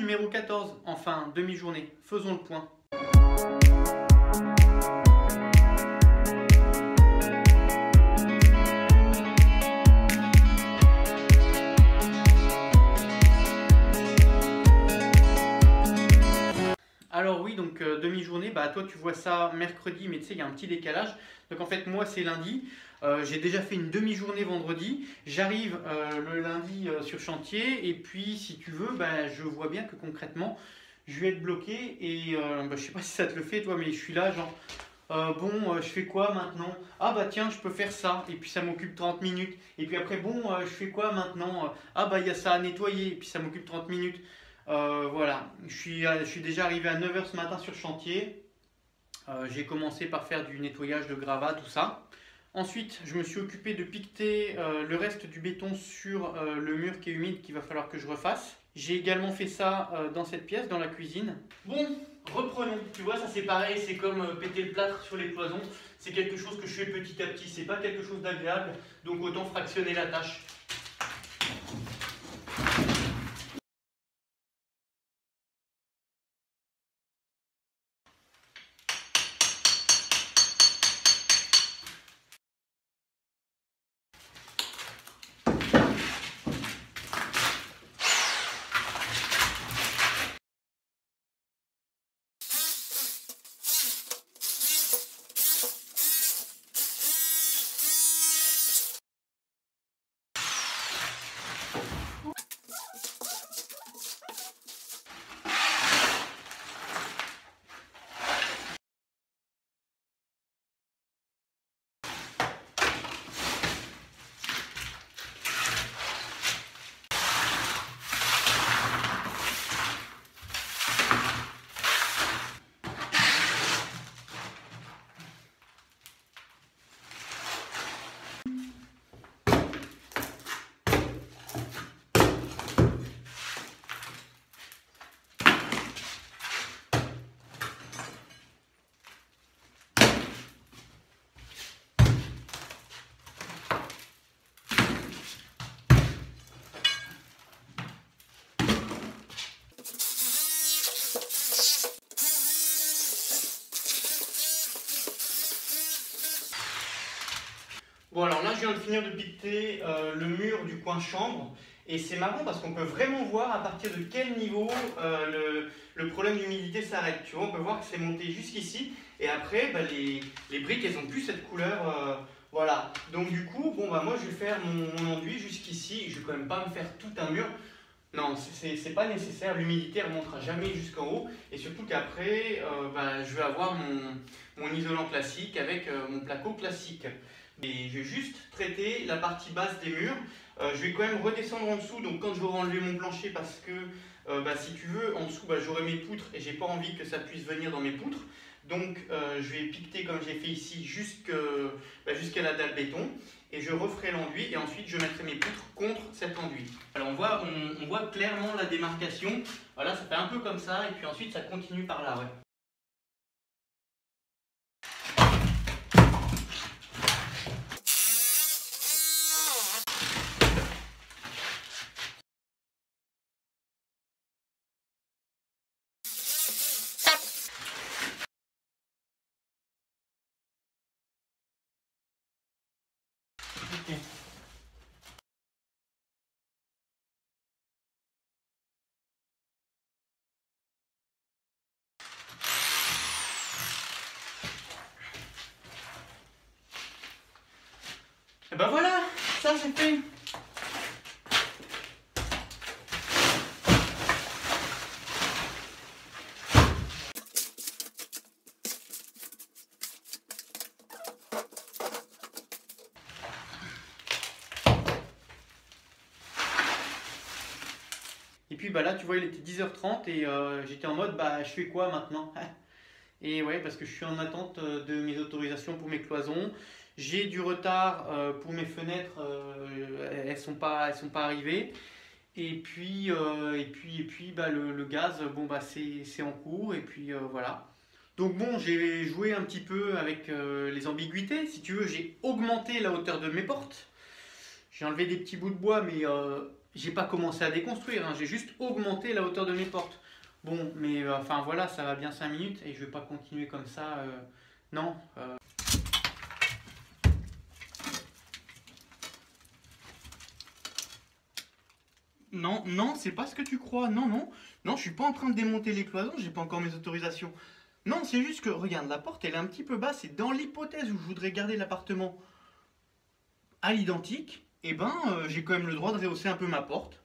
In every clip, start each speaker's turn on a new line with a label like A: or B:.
A: numéro 14, enfin demi-journée. Faisons le point. Alors oui, donc demi-journée, bah toi tu vois ça mercredi, mais tu sais, il y a un petit décalage. Donc en fait, moi c'est lundi. J'ai déjà fait une demi-journée vendredi. J'arrive le lundi sur chantier. Et puis, si tu veux, bah, je vois bien que concrètement, je vais être bloqué. Et bah, je sais pas si ça te le fait, toi, mais je suis là, genre, je fais quoi maintenant? Ah bah tiens, je peux faire ça. Et puis ça m'occupe 30 minutes. Et puis après, je fais quoi maintenant? Ah bah il y a ça à nettoyer. Et puis ça m'occupe 30 minutes. Voilà, je suis déjà arrivé à 9 h ce matin sur chantier. J'ai commencé par faire du nettoyage de gravats, tout ça. Ensuite, je me suis occupé de piqueter le reste du béton sur le mur qui est humide qu'il va falloir que je refasse. J'ai également fait ça dans cette pièce, dans la cuisine. Bon, reprenons. Tu vois, ça c'est pareil, c'est comme péter le plâtre sur les cloisons. C'est quelque chose que je fais petit à petit, c'est pas quelque chose d'agréable, donc autant fractionner la tâche. Bon alors là je viens de finir de piqueter le mur du coin chambre et c'est marrant parce qu'on peut vraiment voir à partir de quel niveau le problème d'humidité s'arrête. Tu vois, on peut voir que c'est monté jusqu'ici et après bah, les briques elles ont plus cette couleur. Voilà, donc du coup moi je vais faire mon enduit jusqu'ici. Je vais quand même pas me faire tout un mur. Non, c'est pas nécessaire, l'humidité ne remontera jamais jusqu'en haut et surtout qu'après je vais avoir mon isolant classique avec mon placo classique. Et je vais juste traiter la partie basse des murs. Je vais quand même redescendre en dessous, donc quand je vais enlever mon plancher parce que si tu veux, en dessous j'aurai mes poutres et j'ai pas envie que ça puisse venir dans mes poutres. Donc je vais piqueter comme j'ai fait ici jusqu'à la dalle béton et je referai l'enduit et ensuite je mettrai mes poutres contre cet enduit. Alors on voit clairement la démarcation. Voilà, ça fait un peu comme ça et puis ensuite ça continue par là. Ouais. Okay. Et ben voilà, ça c'est fait. Et puis là tu vois il était 10 h 30 et j'étais en mode je fais quoi maintenant? Et ouais, parce que je suis en attente de mes autorisations pour mes cloisons. J'ai du retard pour mes fenêtres, elles sont pas arrivées. Et puis le gaz, c'est en cours. Et puis voilà. Donc bon, j'ai joué un petit peu avec les ambiguïtés. Si tu veux, j'ai augmenté la hauteur de mes portes. J'ai enlevé des petits bouts de bois, mais j'ai pas commencé à déconstruire, hein, j'ai juste augmenté la hauteur de mes portes. Bon, mais enfin voilà, ça va bien 5 minutes et je vais pas continuer comme ça. Non. Non, non, c'est pas ce que tu crois. Non, non, non, je suis pas en train de démonter les cloisons, j'ai pas encore mes autorisations. Non, c'est juste que, regarde, la porte, elle est un petit peu basse et dans l'hypothèse où je voudrais garder l'appartement à l'identique, eh ben, j'ai quand même le droit de rehausser un peu ma porte.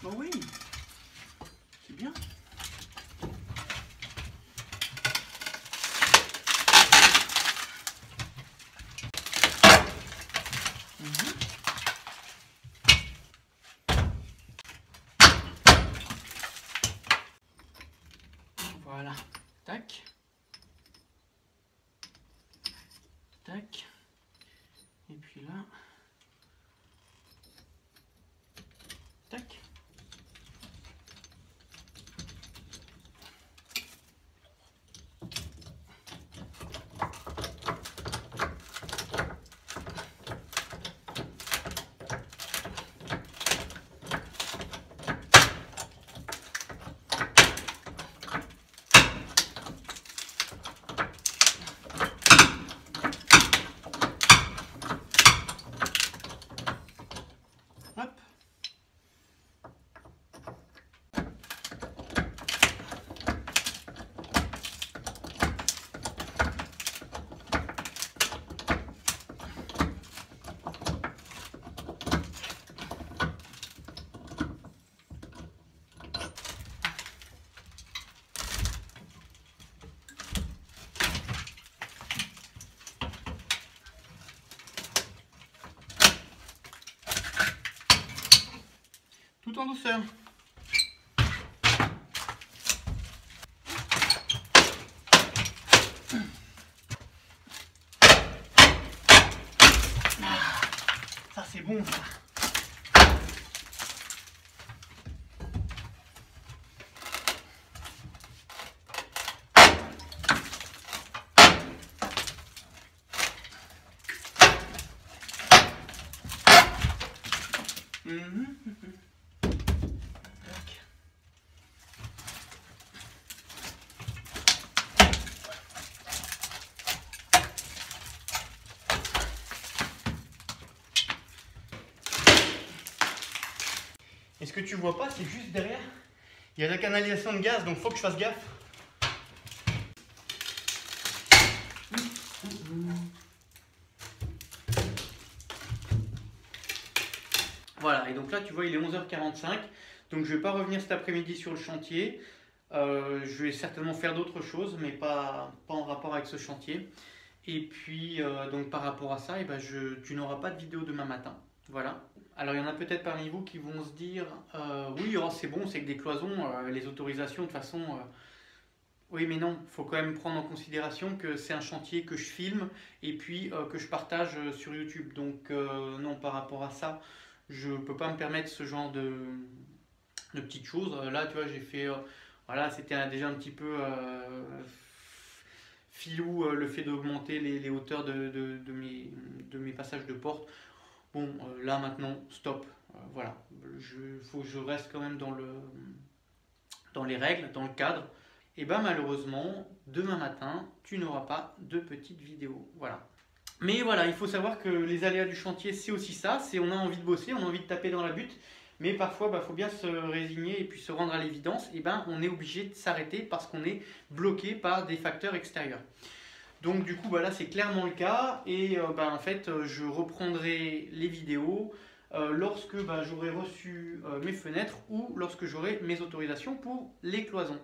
A: Bah oui, c'est bien. Voilà, tac, tac, et puis là, tac. Hop. Tout en douceur. Ça c'est bon ça. Et ce que tu vois pas, c'est juste derrière, il y a la canalisation de gaz, donc faut que je fasse gaffe. Voilà, et donc là tu vois il est 11h45, donc je vais pas revenir cet après-midi sur le chantier. Je vais certainement faire d'autres choses, mais pas en rapport avec ce chantier. Et puis donc par rapport à ça, eh ben, tu n'auras pas de vidéo demain matin. Voilà. Alors il y en a peut-être parmi vous qui vont se dire oui, oh, c'est bon, c'est que des cloisons, les autorisations de toute façon. Oui, mais non, il faut quand même prendre en considération que c'est un chantier que je filme et puis que je partage sur YouTube. Donc non, par rapport à ça, je ne peux pas me permettre ce genre de petites choses. Là, tu vois, j'ai fait... voilà, c'était déjà un petit peu filou le fait d'augmenter les hauteurs de mes passages de porte. Bon, là maintenant, stop. Voilà, faut que je reste quand même dans les règles, dans le cadre. Et bien malheureusement, demain matin, tu n'auras pas de petite vidéo. Voilà. Mais voilà, il faut savoir que les aléas du chantier, c'est aussi ça. C'est on a envie de bosser, on a envie de taper dans la butte. Mais parfois, faut bien se résigner et puis se rendre à l'évidence. Et ben, on est obligé de s'arrêter parce qu'on est bloqué par des facteurs extérieurs. Donc du coup, là, c'est clairement le cas. Et en fait, je reprendrai les vidéos lorsque j'aurai reçu mes fenêtres ou lorsque j'aurai mes autorisations pour les cloisons.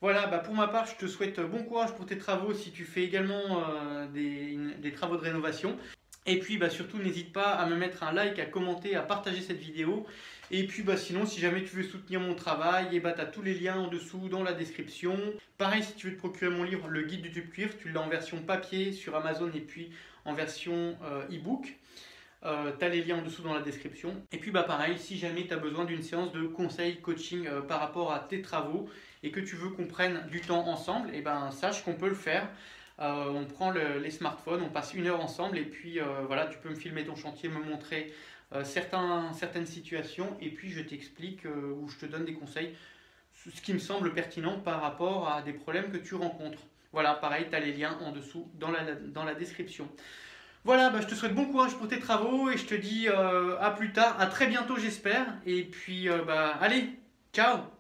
A: Voilà, pour ma part, je te souhaite bon courage pour tes travaux si tu fais également des travaux de rénovation. Et puis surtout, n'hésite pas à me mettre un like, à commenter, à partager cette vidéo. Et puis sinon, si jamais tu veux soutenir mon travail, tu as tous les liens en dessous dans la description. Pareil, si tu veux te procurer mon livre, le guide du tube cuir, tu l'as en version papier sur Amazon et puis en version e-book. Tu as les liens en dessous dans la description. Et puis pareil, si jamais tu as besoin d'une séance de conseil, coaching par rapport à tes travaux, et que tu veux qu'on prenne du temps ensemble, et ben sache qu'on peut le faire. On prend les smartphones, on passe 1 heure ensemble et puis voilà, tu peux me filmer ton chantier, me montrer certaines situations et puis je t'explique ou je te donne des conseils, ce qui me semble pertinent par rapport à des problèmes que tu rencontres. Voilà, pareil, tu as les liens en dessous dans la description. Voilà, bah, je te souhaite bon courage pour tes travaux et je te dis à plus tard, à très bientôt j'espère. Et puis, bah, allez, ciao!